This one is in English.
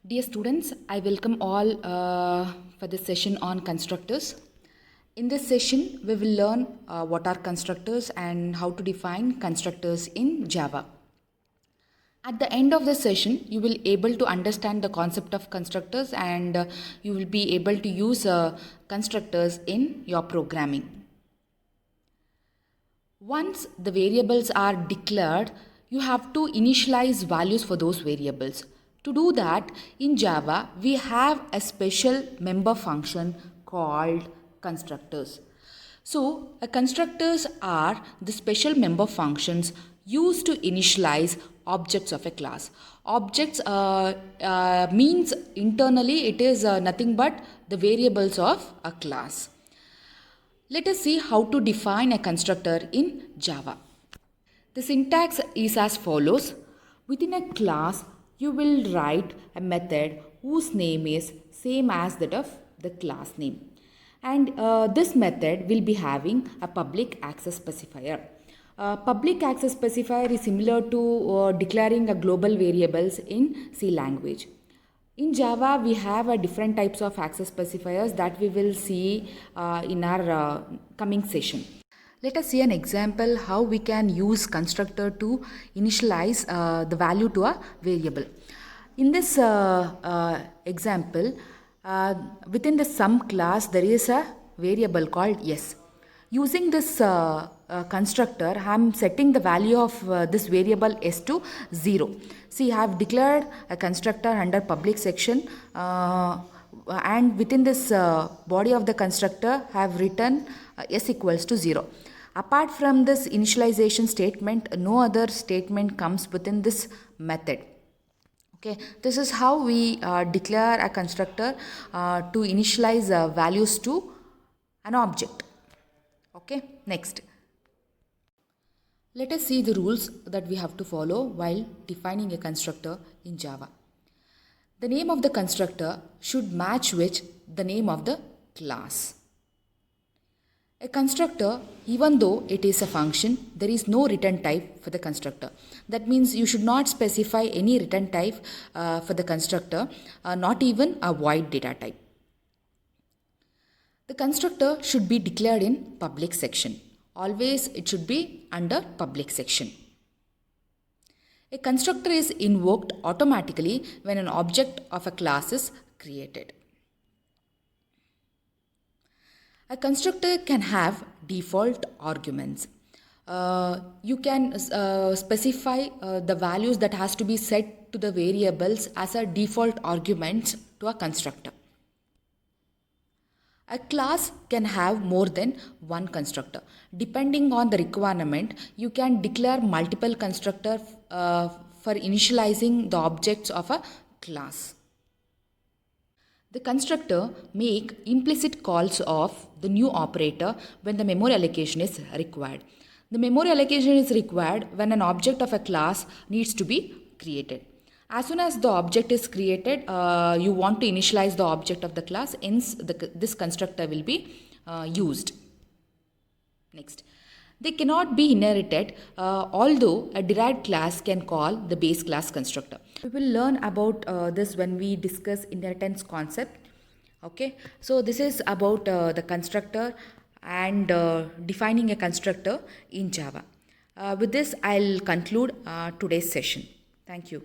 Dear students, I welcome all for this session on constructors. In this session, we will learn what are constructors and how to define constructors in Java. At the end of the session, you will able to understand the concept of constructors and you will be able to use constructors in your programming. Once the variables are declared, you have to initialize values for those variables. To do that, in Java, we have a special member function called constructors. So, constructors are the special member functions used to initialize objects of a class. Objects means internally it is nothing but the variables of a class. Let us see how to define a constructor in Java. The syntax is as follows. Within a class, you will write a method whose name is same as that of the class name. And this method will be having a public access specifier. Public access specifier is similar to declaring a global variables in C language. In Java, we have different types of access specifiers that we will see in our coming session. Let us see an example how we can use constructor to initialize the value to a variable. In this example, within the sum class, there is a variable called s. Using this constructor, I am setting the value of this variable s to 0. See, I have declared a constructor under public section and within this body of the constructor, I have written s equals to 0. Apart from this initialization statement, no other statement comes within this method. Okay, this is how we declare a constructor to initialize values to an object. Okay, next. Let us see the rules that we have to follow while defining a constructor in Java. The name of the constructor should match with the name of the class. A constructor, even though it is a function, there is no return type for the constructor. That means you should not specify any return type for the constructor, not even a void data type. The constructor should be declared in public section. Always it should be under public section. A constructor is invoked automatically when an object of a class is created. A constructor can have default arguments. You can specify the values that has to be set to the variables as a default arguments to a constructor. A class can have more than one constructor. Depending on the requirement, you can declare multiple constructors for initializing the objects of a class. The constructor make implicit calls of the new operator when the memory allocation is required. The memory allocation is required when an object of a class needs to be created. As soon as the object is created, you want to initialize the object of the class, hence this constructor will be used. Next. They cannot be inherited, although a derived class can call the base class constructor. We will learn about this when we discuss inheritance concept. Okay, so this is about the constructor and defining a constructor in Java. With this, I'll conclude today's session. Thank you.